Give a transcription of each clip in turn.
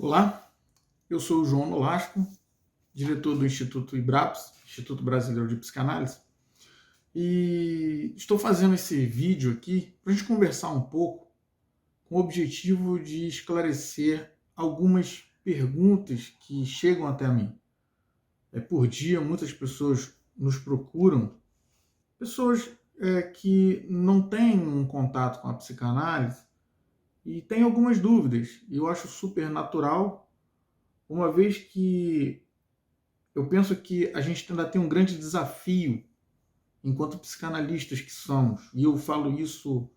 Olá, eu sou o João Nolasco, diretor do Instituto IBRAPS, Instituto Brasileiro de Psicanálise, e estou fazendo esse vídeo aqui para a gente conversar um pouco com o objetivo de esclarecer algumas perguntas que chegam até mim. Por dia, muitas pessoas nos procuram, pessoas que não têm um contato com a psicanálise e têm algumas dúvidas, e eu acho super natural, uma vez que eu penso que a gente ainda tem um grande desafio enquanto psicanalistas que somos, e eu falo isso,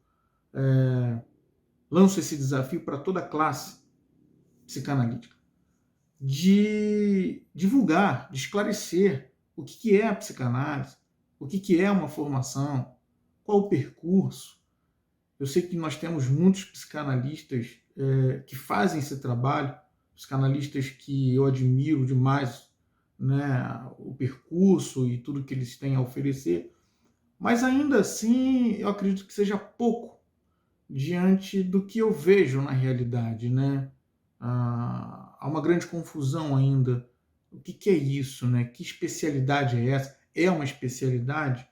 lanço esse desafio para toda a classe psicanalítica, de divulgar, de esclarecer o que é a psicanálise, o que é uma formação, qual o percurso. Eu sei que nós temos muitos psicanalistas que fazem esse trabalho, psicanalistas que eu admiro demais, né, o percurso e tudo que eles têm a oferecer, mas ainda assim eu acredito que seja pouco diante do que eu vejo na realidade, né? Há uma grande confusão ainda. O que é isso, né? Que especialidade é essa? É uma especialidade?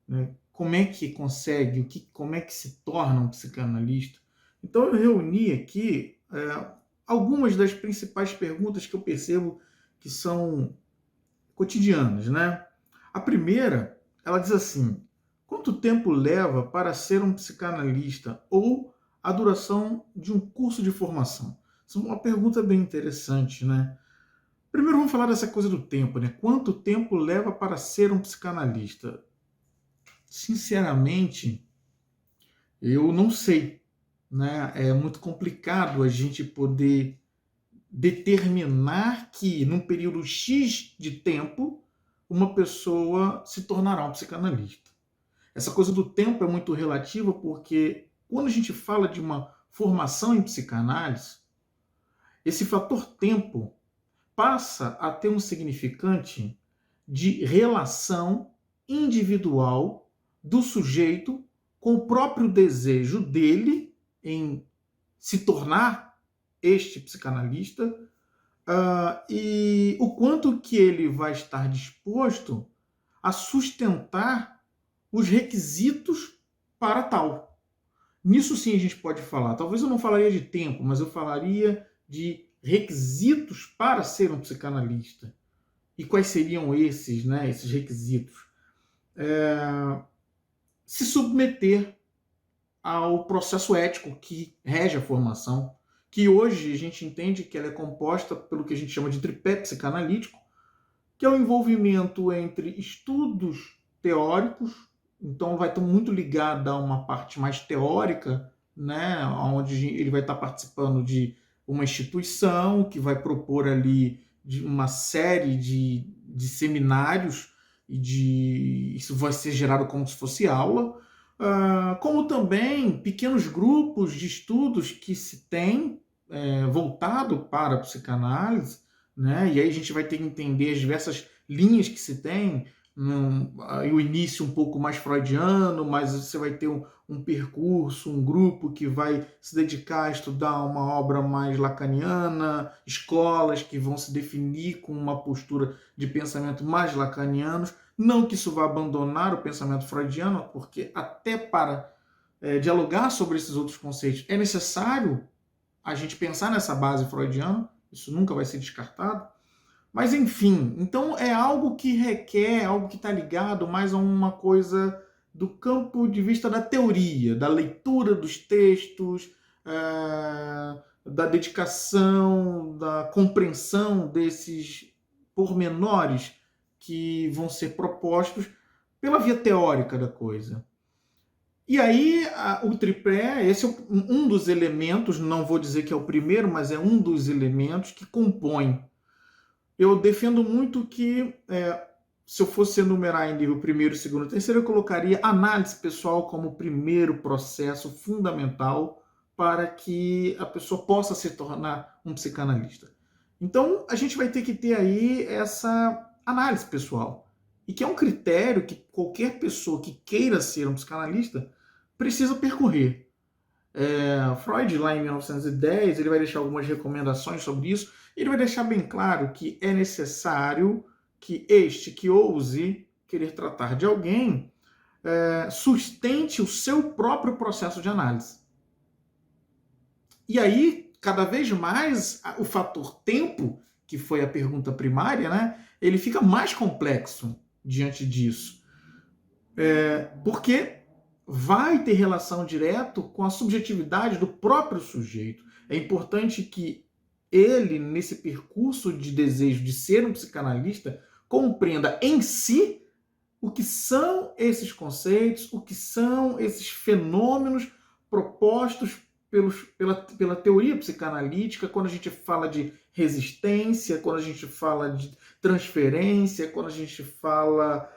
Né? Como é que consegue? Como é que se torna um psicanalista? Então eu reuni aqui algumas das principais perguntas que eu percebo que são cotidianas, né? A primeira, ela diz assim: quanto tempo leva para ser um psicanalista ou a duração de um curso de formação? Isso é uma pergunta bem interessante, né? Primeiro vamos falar dessa coisa do tempo, né? Quanto tempo leva para ser um psicanalista? Sinceramente, eu não sei, né? É muito complicado a gente poder determinar que num período X de tempo uma pessoa se tornará um psicanalista. Essa coisa do tempo é muito relativa porque quando a gente fala de uma formação em psicanálise, esse fator tempo passa a ter um significante de relação individual do sujeito com o próprio desejo dele em se tornar este psicanalista, e o quanto que ele vai estar disposto a sustentar os requisitos para tal. Nisso sim a gente pode falar. Talvez eu não falaria de tempo, mas eu falaria de requisitos para ser um psicanalista. E quais seriam esses, né, esses requisitos? Se submeter ao processo ético que rege a formação, que hoje a gente entende que ela é composta pelo que a gente chama de tripé psicanalítico, que é o envolvimento entre estudos teóricos, então vai estar muito ligado a uma parte mais teórica, né, onde ele vai estar participando de uma instituição que vai propor ali de uma série de seminários, isso vai ser gerado como se fosse aula, como também pequenos grupos de estudos que se tem voltado para a psicanálise, né? E aí a gente vai ter que entender as diversas linhas que se tem, o início um pouco mais freudiano, mas você vai ter um percurso, um grupo que vai se dedicar a estudar uma obra mais lacaniana, escolas que vão se definir com uma postura de pensamento mais lacanianos. Não que isso vá abandonar o pensamento freudiano, porque até para dialogar sobre esses outros conceitos é necessário a gente pensar nessa base freudiana, isso nunca vai ser descartado. Mas enfim, então é algo que requer, algo que está ligado mais a uma coisa do campo de vista da teoria, da leitura dos textos, da dedicação, da compreensão desses pormenores que vão ser propostos pela via teórica da coisa. E aí, o tripé, esse é um dos elementos, não vou dizer que é o primeiro, mas é um dos elementos que compõe. Eu defendo muito que, se eu fosse enumerar em nível primeiro, segundo, terceiro, eu colocaria análise pessoal como o primeiro processo fundamental para que a pessoa possa se tornar um psicanalista. Então, a gente vai ter que ter aí essa análise pessoal, e que é um critério que qualquer pessoa que queira ser um psicanalista precisa percorrer. Freud, lá em 1910, ele vai deixar algumas recomendações sobre isso. Ele vai deixar bem claro que é necessário que este que ouse querer tratar de alguém sustente o seu próprio processo de análise. E aí, cada vez mais, o fator tempo, que foi a pergunta primária, né, ele fica mais complexo diante disso. Porque vai ter relação direto com a subjetividade do próprio sujeito. É importante que ele, nesse percurso de desejo de ser um psicanalista, compreenda em si o que são esses conceitos, o que são esses fenômenos propostos pela teoria psicanalítica, quando a gente fala de resistência, quando a gente fala de transferência, quando a gente fala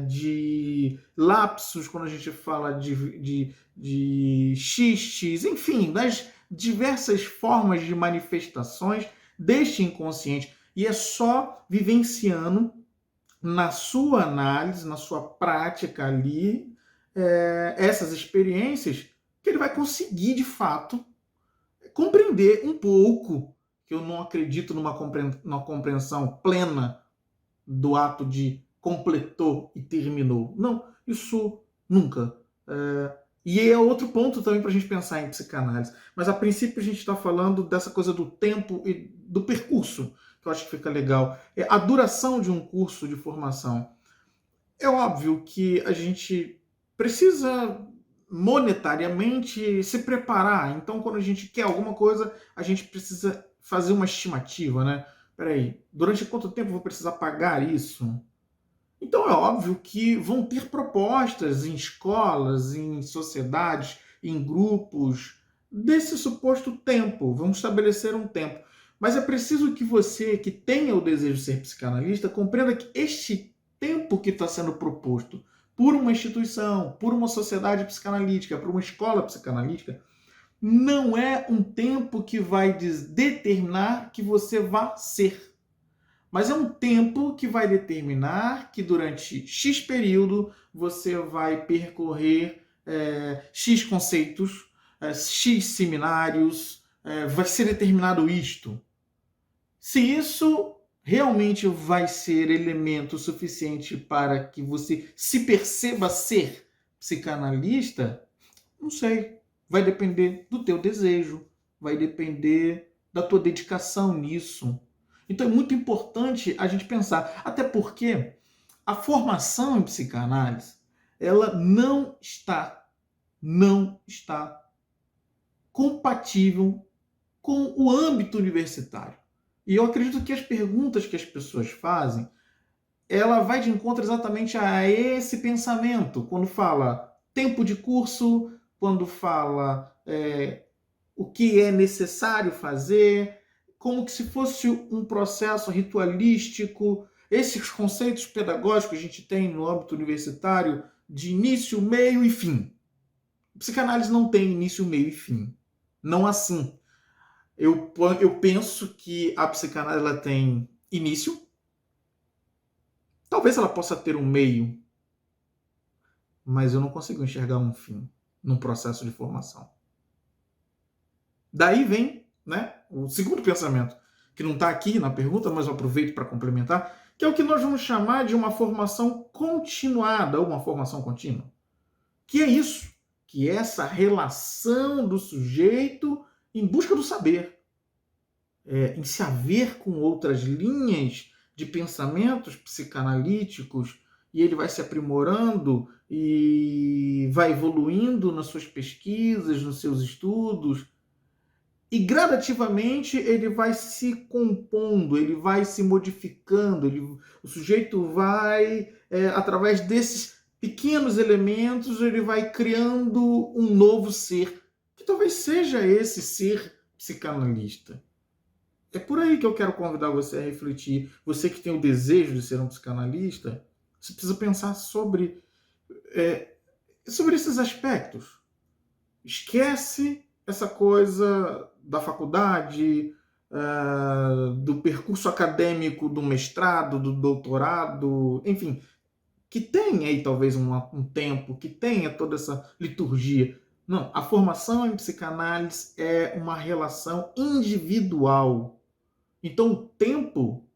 de lapsos, quando a gente fala de xistes, enfim, das diversas formas de manifestações deste inconsciente. E é só vivenciando na sua análise, na sua prática ali, essas experiências, que ele vai conseguir, de fato, compreender um pouco, que eu não acredito numa compreensão plena do ato de completou e terminou. Não, isso nunca. E é outro ponto também para a gente pensar em psicanálise. Mas a princípio a gente está falando dessa coisa do tempo e do percurso, que eu acho que fica legal. A duração de um curso de formação. É óbvio que a gente precisa monetariamente se preparar. Então, quando a gente quer alguma coisa, a gente precisa fazer uma estimativa, né? Peraí, durante quanto tempo eu vou precisar pagar isso? Então é óbvio que vão ter propostas em escolas, em sociedades, em grupos, desse suposto tempo. Vamos estabelecer um tempo. Mas é preciso que você, que tenha o desejo de ser psicanalista, compreenda que este tempo que está sendo proposto por uma instituição, por uma sociedade psicanalítica, por uma escola psicanalítica, não é um tempo que vai determinar que você vá ser. Mas é um tempo que vai determinar que durante X período você vai percorrer X conceitos, X seminários, vai ser determinado isto. Se isso realmente vai ser elemento suficiente para que você se perceba ser psicanalista, não sei. Vai depender do teu desejo, vai depender da tua dedicação nisso. Então é muito importante a gente pensar, até porque a formação em psicanálise, ela não está compatível com o âmbito universitário. E eu acredito que as perguntas que as pessoas fazem, ela vai de encontro exatamente a esse pensamento, quando fala tempo de curso, quando fala o que é necessário fazer, como que se fosse um processo ritualístico, esses conceitos pedagógicos que a gente tem no âmbito universitário de início, meio e fim. A psicanálise não tem início, meio e fim. Não assim. Eu penso que a psicanálise ela tem início, talvez ela possa ter um meio, mas eu não consigo enxergar um fim num processo de formação. Daí vem, né, o segundo pensamento, que não está aqui na pergunta, mas eu aproveito para complementar, que é o que nós vamos chamar de uma formação continuada, ou uma formação contínua. Que é isso, que é essa relação do sujeito em busca do saber, em se haver com outras linhas de pensamentos psicanalíticos, e ele vai se aprimorando e vai evoluindo nas suas pesquisas, nos seus estudos, e gradativamente ele vai se compondo, ele vai se modificando, o sujeito vai, através desses pequenos elementos, ele vai criando um novo ser, que talvez seja esse ser psicanalista. É por aí que eu quero convidar você a refletir. Você que tem o desejo de ser um psicanalista, você precisa pensar sobre esses aspectos. Esquece essa coisa da faculdade, do percurso acadêmico, do mestrado, do doutorado, enfim, que tenha aí talvez um tempo, que tenha toda essa liturgia, Não, a formação em psicanálise é uma relação individual. Então o tempo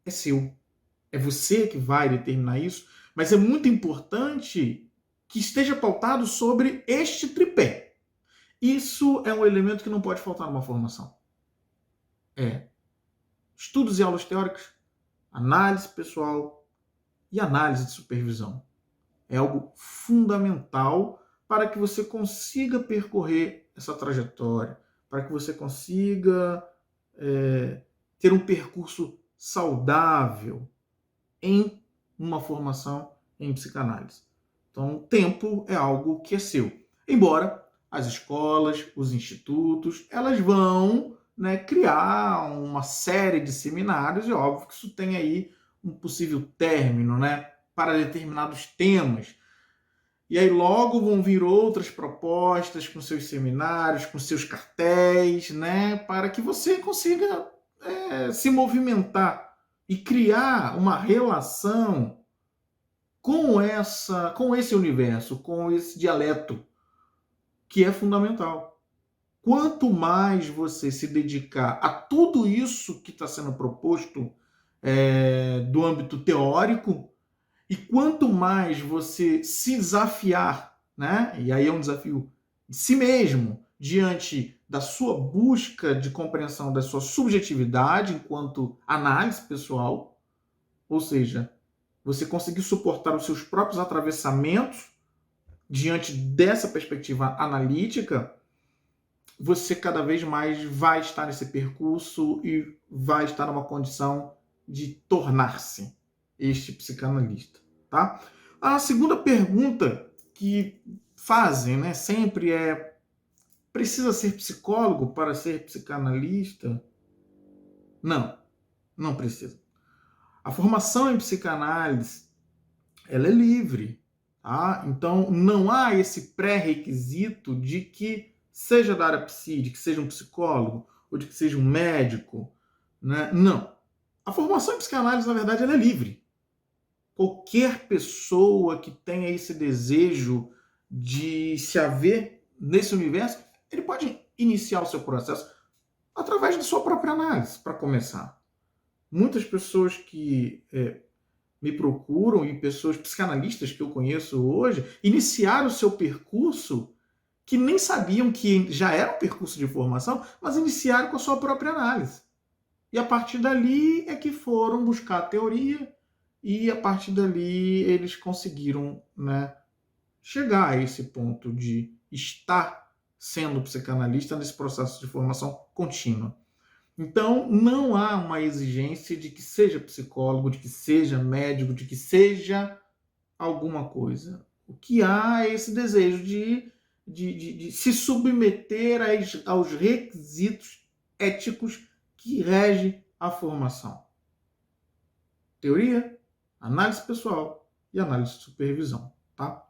é seu. É você que vai determinar isso, mas é muito importante que esteja pautado sobre este tripé. Isso é um elemento que não pode faltar numa formação. Estudos e aulas teóricas, análise pessoal e análise de supervisão. É algo fundamental para que você consiga percorrer essa trajetória, para que você consiga ter um percurso saudável em uma formação em psicanálise. Então, o tempo é algo que é seu. Embora as escolas, os institutos, elas vão, né, criar uma série de seminários, e óbvio que isso tem aí um possível término, né, para determinados temas. E aí logo vão vir outras propostas com seus seminários, com seus cartéis, né, para que você consiga se movimentar e criar uma relação com esse universo, com esse dialeto, que é fundamental. Quanto mais você se dedicar a tudo isso que está sendo proposto do âmbito teórico, e quanto mais você se desafiar, né? E aí é um desafio de si mesmo, diante da sua busca de compreensão da sua subjetividade enquanto análise pessoal, ou seja, você conseguir suportar os seus próprios atravessamentos diante dessa perspectiva analítica, você cada vez mais vai estar nesse percurso e vai estar numa condição de tornar-se este psicanalista, tá? A segunda pergunta que fazem, né, sempre é: precisa ser psicólogo para ser psicanalista? Não, não precisa. A formação em psicanálise, ela é livre, tá? Então não há esse pré-requisito de que seja da área psi, de que seja um psicólogo ou de que seja um médico, né? Não. A formação em psicanálise, na verdade, ela é livre. Qualquer pessoa que tenha esse desejo de se haver nesse universo, ele pode iniciar o seu processo através de sua própria análise, para começar. Muitas pessoas que me procuram e pessoas psicanalistas que eu conheço hoje iniciaram o seu percurso que nem sabiam que já era um percurso de formação, mas iniciaram com a sua própria análise. E a partir dali é que foram buscar a teoria, e a partir dali eles conseguiram, né, chegar a esse ponto de estar sendo psicanalista nesse processo de formação contínua. Então, não há uma exigência de que seja psicólogo, de que seja médico, de que seja alguma coisa. O que há é esse desejo de se submeter aos requisitos éticos que regem a formação. Teoria, análise pessoal e análise de supervisão. Tá?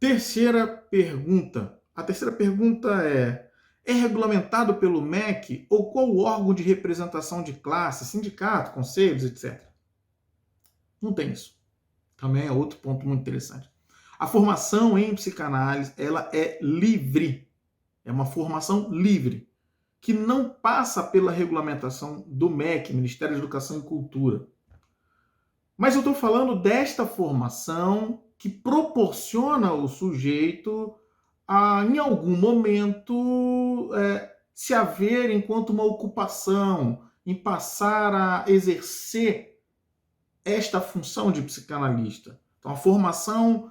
Terceira pergunta. A terceira pergunta é regulamentado pelo MEC ou qual o órgão de representação de classe, sindicato, conselhos, etc? Não tem isso. Também é outro ponto muito interessante. A formação em psicanálise, ela é livre. É uma formação livre, que não passa pela regulamentação do MEC, Ministério da Educação e Cultura. Mas eu estou falando desta formação que proporciona ao sujeito a, em algum momento, se haver enquanto uma ocupação, em passar a exercer esta função de psicanalista. Então, a formação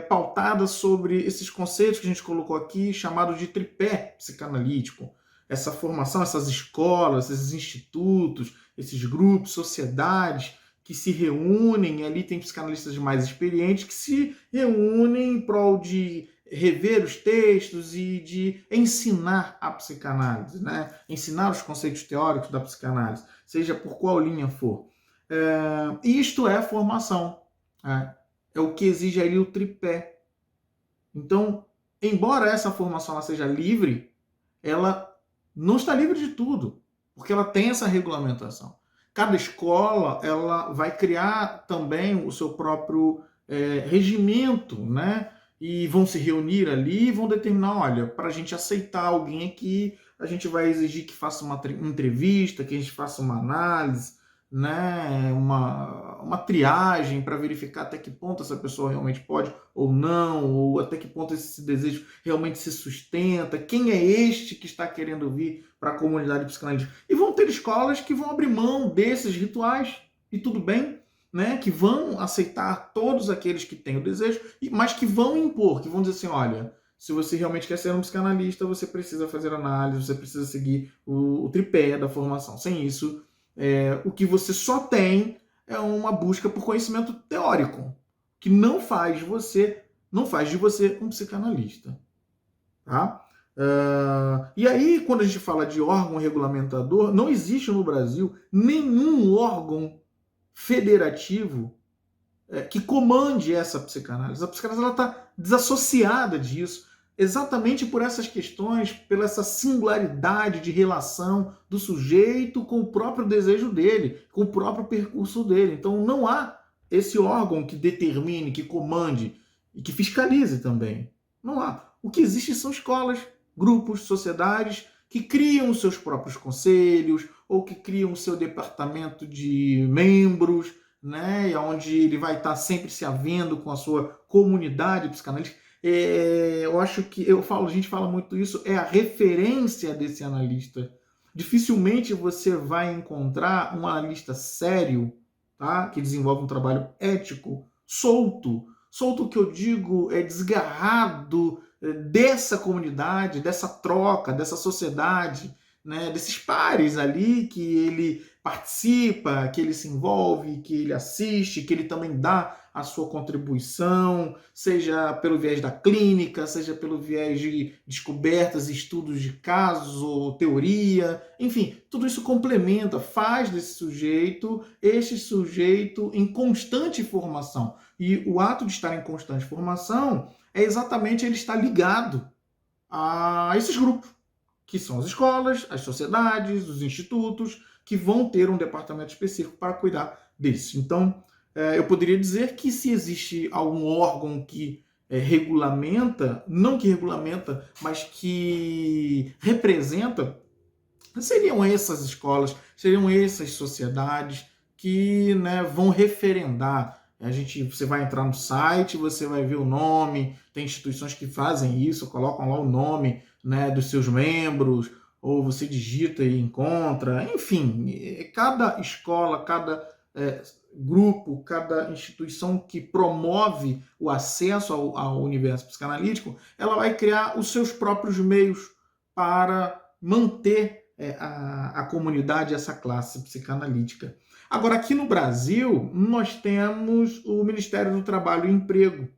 pautada sobre esses conceitos que a gente colocou aqui, chamados de tripé psicanalítico. Essa formação, essas escolas, esses institutos, esses grupos, sociedades que se reúnem, ali tem psicanalistas mais experientes, que se reúnem em prol de rever os textos e de ensinar a psicanálise, né? Ensinar os conceitos teóricos da psicanálise, seja por qual linha for. Isto é formação. É o que exige ali o tripé. Então, embora essa formação ela seja livre, ela não está livre de tudo, porque ela tem essa regulamentação. Cada escola ela vai criar também o seu próprio regimento, né, e vão se reunir ali e vão determinar, olha, para a gente aceitar alguém aqui, a gente vai exigir que faça uma entrevista, que a gente faça uma análise, né, uma triagem para verificar até que ponto essa pessoa realmente pode ou não, ou até que ponto esse desejo realmente se sustenta, quem é este que está querendo vir para a comunidade psicanalítica. E vão ter escolas que vão abrir mão desses rituais, e tudo bem, né, que vão aceitar todos aqueles que têm o desejo, mas que vão impor, que vão dizer assim, olha, se você realmente quer ser um psicanalista, você precisa fazer análise, você precisa seguir o tripé da formação. Sem isso, o que você só tem é uma busca por conhecimento teórico, que não faz de você um psicanalista. Tá? E aí, quando a gente fala de órgão regulamentador, não existe no Brasil nenhum órgão federativo que comande essa psicanálise. A psicanálise está desassociada disso, exatamente por essas questões, pela essa singularidade de relação do sujeito com o próprio desejo dele, com o próprio percurso dele. Então não há esse órgão que determine, que comande e que fiscalize também. Não há. O que existe são escolas, grupos, sociedades que criam os seus próprios conselhos ou que criam o seu departamento de membros, né, onde ele vai estar sempre se havendo com a sua comunidade psicanalítica. Eu acho que a gente fala muito isso, é a referência desse analista. Dificilmente você vai encontrar um analista sério, tá, que desenvolve um trabalho ético, solto que eu digo é desgarrado dessa comunidade, dessa troca, dessa sociedade, né, desses pares ali que ele participa, que ele se envolve, que ele assiste, que ele também dá a sua contribuição, seja pelo viés da clínica, seja pelo viés de descobertas, estudos de caso, teoria, enfim, tudo isso complementa, faz desse este sujeito em constante formação. E o ato de estar em constante formação é exatamente ele estar ligado a esses grupos, que são as escolas, as sociedades, os institutos, que vão ter um departamento específico para cuidar disso. Então, eu poderia dizer que se existe algum órgão que regulamenta, não que regulamenta, mas que representa, seriam essas escolas, seriam essas sociedades que, né, vão referendar. Você vai entrar no site, você vai ver o nome, tem instituições que fazem isso, colocam lá o nome, né, dos seus membros, ou você digita e encontra, enfim, cada escola, cada grupo, cada instituição que promove o acesso ao universo psicanalítico, ela vai criar os seus próprios meios para manter a comunidade, essa classe psicanalítica. Agora, aqui no Brasil, nós temos o Ministério do Trabalho e Emprego.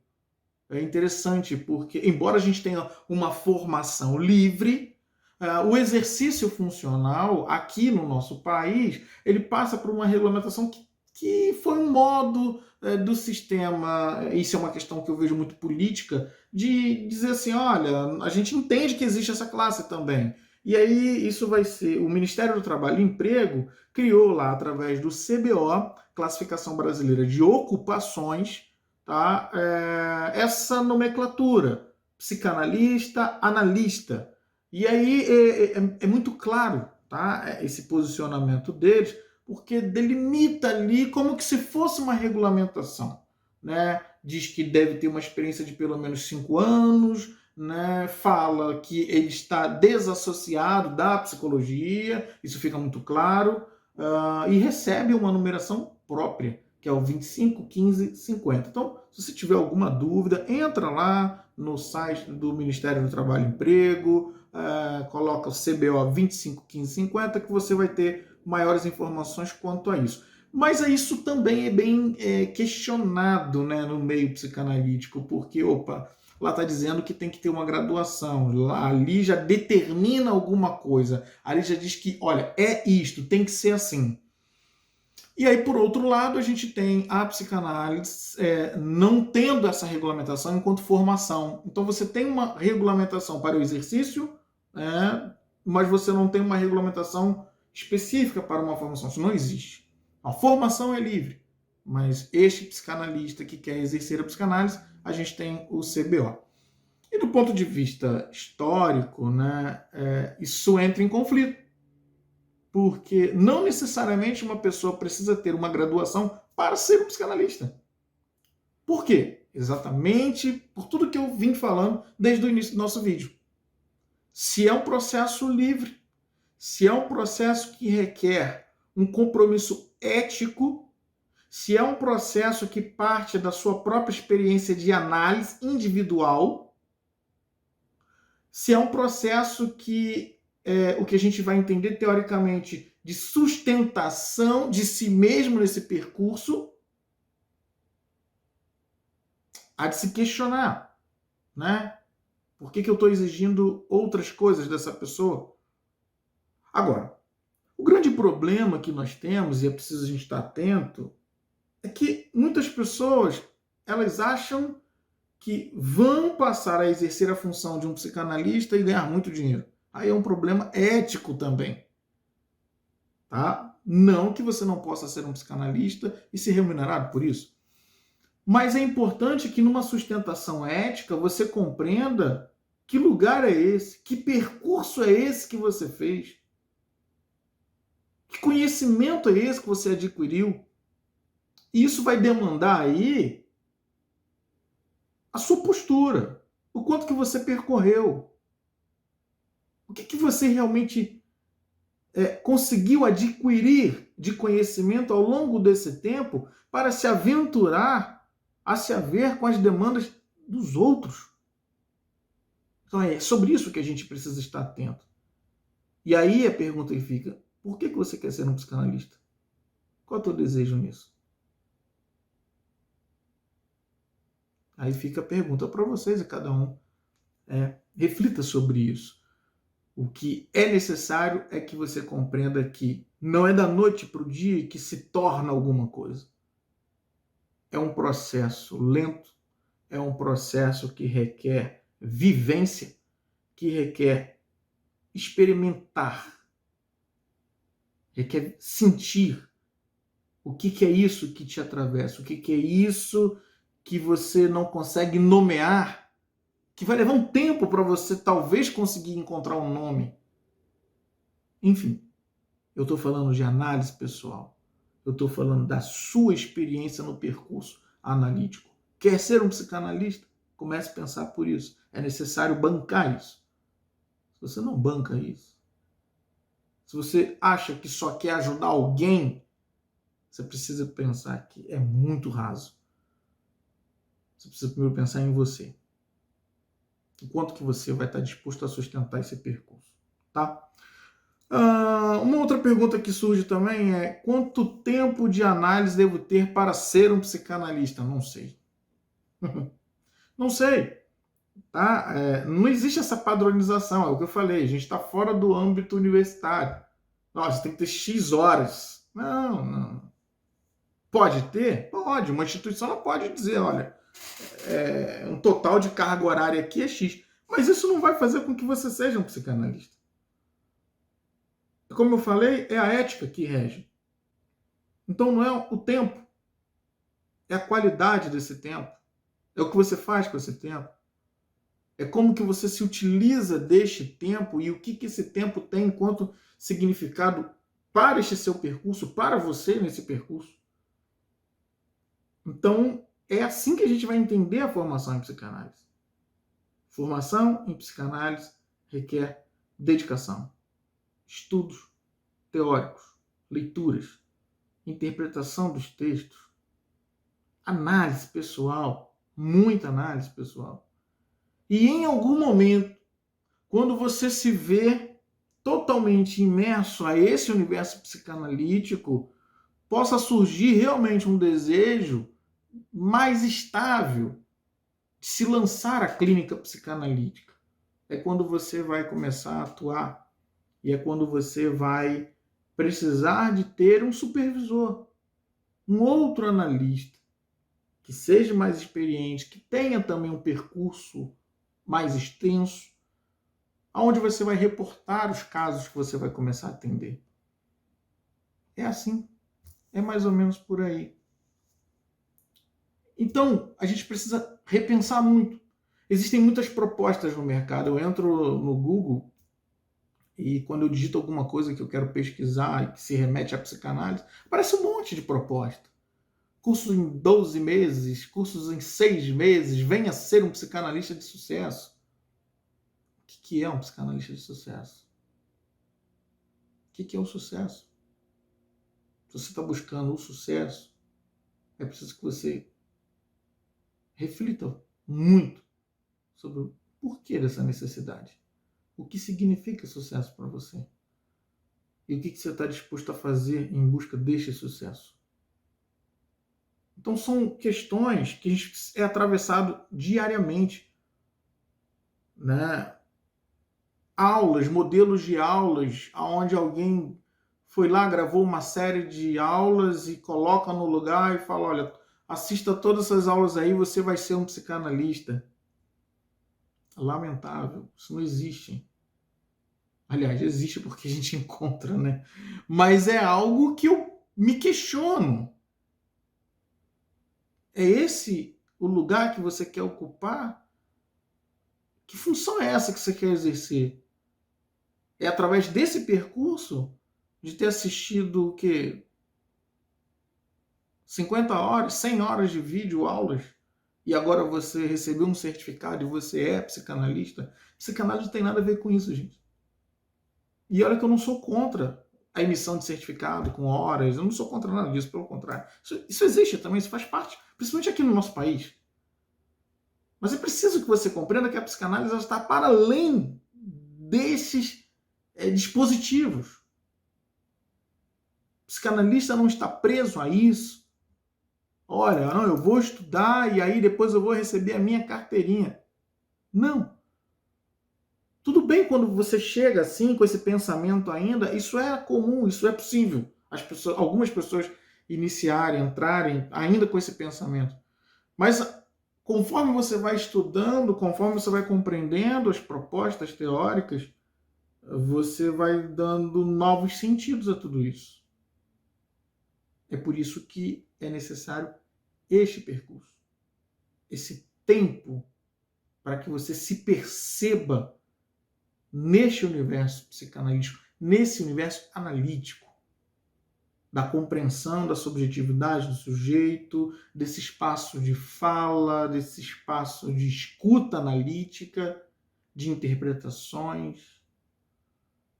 É interessante, porque, embora a gente tenha uma formação livre, o exercício funcional aqui no nosso país, ele passa por uma regulamentação que foi um modo do sistema, isso é uma questão que eu vejo muito política, de dizer assim, olha, a gente entende que existe essa classe também. E aí isso vai ser, o Ministério do Trabalho e Emprego criou lá, através do CBO, Classificação Brasileira de Ocupações, tá? Essa nomenclatura, psicanalista, analista. E aí é muito claro, tá, esse posicionamento deles, porque delimita ali como que se fosse uma regulamentação, né? Diz que deve ter uma experiência de pelo menos 5 anos, né? Fala que ele está desassociado da psicologia, isso fica muito claro, e recebe uma numeração própria, que é o 25, 15, 50. Então, se você tiver alguma dúvida, entra lá no site do Ministério do Trabalho e Emprego, coloca o CBO 25, 15, 50, que você vai ter maiores informações quanto a isso. Mas isso também é bem questionado, né, no meio psicanalítico, porque, lá está dizendo que tem que ter uma graduação, ali já determina alguma coisa, ali já diz que, olha, é isto, tem que ser assim. E aí, por outro lado, a gente tem a psicanálise não tendo essa regulamentação enquanto formação. Então, você tem uma regulamentação para o exercício, mas você não tem uma regulamentação específica para uma formação. Isso não existe. A formação é livre, mas este psicanalista que quer exercer a psicanálise a gente tem o CBO. E do ponto de vista histórico, né, isso entra em conflito, porque não necessariamente uma pessoa precisa ter uma graduação para ser um psicanalista. Por quê? Exatamente por tudo que eu vim falando desde o início do nosso vídeo. Se é um processo livre, se é um processo que requer um compromisso ético, se é um processo que parte da sua própria experiência de análise individual, se é um processo que o que a gente vai entender teoricamente de sustentação de si mesmo nesse percurso, há de se questionar, né? Por que eu estou exigindo outras coisas dessa pessoa? Agora, o grande problema que nós temos, e é preciso a gente estar atento, é que muitas pessoas, elas acham que vão passar a exercer a função de um psicanalista e ganhar muito dinheiro. Aí é um problema ético também. Tá? Não que você não possa ser um psicanalista e ser remunerado por isso. Mas é importante que numa sustentação ética você compreenda que lugar é esse, que percurso é esse que você fez, que conhecimento é esse que você adquiriu. E isso vai demandar aí a sua postura, o quanto que você percorreu, o que você realmente conseguiu adquirir de conhecimento ao longo desse tempo para se aventurar a se haver com as demandas dos outros. Então é sobre isso que a gente precisa estar atento. E aí a pergunta que fica, por que você quer ser um psicanalista? Qual é o teu desejo nisso? Aí fica a pergunta para vocês e cada um reflita sobre isso. O que é necessário é que você compreenda que não é da noite para o dia que se torna alguma coisa. É um processo lento, é um processo que requer vivência, que requer experimentar, requer sentir o que é isso que te atravessa, o que é isso que você não consegue nomear, que vai levar um tempo para você talvez conseguir encontrar um nome. Enfim, eu estou falando de análise pessoal. Eu estou falando da sua experiência no percurso analítico. Quer ser um psicanalista? Comece a pensar por isso. É necessário bancar isso. Se você não banca isso, se você acha que só quer ajudar alguém, você precisa pensar que é muito raso. Você precisa primeiro pensar em você. O quanto que você vai estar disposto a sustentar esse percurso, tá? Uma outra pergunta que surge também é: quanto tempo de análise devo ter para ser um psicanalista? Não sei. Não sei. Tá? Não existe essa padronização, é o que eu falei, a gente está fora do âmbito universitário. Nossa, tem que ter X horas. Não. Pode ter? Pode. Uma instituição não pode dizer, olha, um total de carga horária aqui é X. Mas isso não vai fazer com que você seja um psicanalista. Como eu falei, é a ética que rege. Então não é o tempo, é a qualidade desse tempo. É o que você faz com esse tempo. É como que você se utiliza deste tempo e o que esse tempo tem enquanto significado para este seu percurso, para você nesse percurso. Então, é assim que a gente vai entender a formação em psicanálise. Formação em psicanálise requer dedicação, estudos teóricos, leituras, interpretação dos textos, análise pessoal, muita análise pessoal. E em algum momento, quando você se vê totalmente imerso a esse universo psicanalítico, possa surgir realmente um desejo mais estável de se lançar à clínica psicanalítica. É quando você vai começar a atuar e é quando você vai precisar de ter um supervisor, um outro analista, que seja mais experiente, que tenha também um percurso mais extenso, onde você vai reportar os casos que você vai começar a atender. É assim. É mais ou menos por aí. Então, a gente precisa repensar muito. Existem muitas propostas no mercado. Eu entro no Google e quando eu digito alguma coisa que eu quero pesquisar e que se remete à psicanálise, aparece um monte de proposta. Cursos em 12 meses, cursos em 6 meses, venha ser um psicanalista de sucesso. O que é um psicanalista de sucesso? O que é o sucesso? Se você está buscando o sucesso, é preciso que você reflita muito sobre o porquê dessa necessidade. O que significa sucesso para você? E o que você está disposto a fazer em busca deste sucesso? Então são questões que a gente é atravessado diariamente, né? Aulas, modelos de aulas, onde alguém foi lá, gravou uma série de aulas e coloca no lugar e fala, olha, assista todas essas aulas aí, você vai ser um psicanalista. Lamentável, isso não existe. Aliás, existe porque a gente encontra, né? Mas é algo que eu me questiono. É esse o lugar que você quer ocupar? Que função é essa que você quer exercer? É através desse percurso de ter assistido o quê? 50 horas, 100 horas de vídeo, aulas, e agora você recebeu um certificado e você é psicanalista? Psicanálise não tem nada a ver com isso, gente. E olha que eu não sou contra a emissão de certificado com horas, eu não sou contra nada disso, pelo contrário. Isso existe também, isso faz parte, principalmente aqui no nosso país. Mas é preciso que você compreenda que a psicanálise está para além desses dispositivos. O psicanalista não está preso a isso. Olha, não, eu vou estudar e aí depois eu vou receber a minha carteirinha. Não. Tudo bem quando você chega assim, com esse pensamento ainda, isso é comum, isso é possível. Algumas pessoas iniciarem, entrarem ainda com esse pensamento. Mas conforme você vai estudando, conforme você vai compreendendo as propostas teóricas, você vai dando novos sentidos a tudo isso. É por isso que é necessário este percurso, esse tempo para que você se perceba neste universo psicanalítico, nesse universo analítico, da compreensão da subjetividade do sujeito, desse espaço de fala, desse espaço de escuta analítica, de interpretações,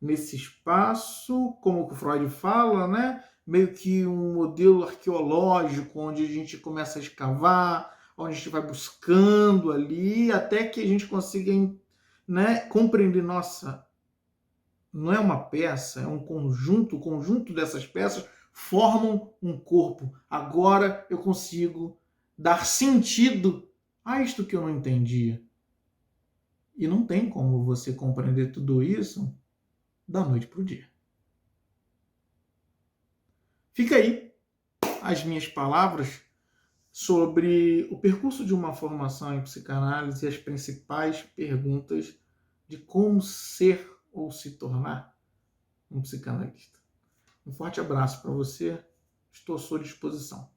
nesse espaço, como o Freud fala, né? Meio que um modelo arqueológico, onde a gente começa a escavar, onde a gente vai buscando ali, até que a gente consiga, né, compreender, nossa, não é uma peça, é um conjunto, o conjunto dessas peças formam um corpo. Agora eu consigo dar sentido a isto que eu não entendia. E não tem como você compreender tudo isso da noite para o dia. Fica aí as minhas palavras sobre o percurso de uma formação em psicanálise e as principais perguntas de como ser ou se tornar um psicanalista. Um forte abraço para você, estou à sua disposição.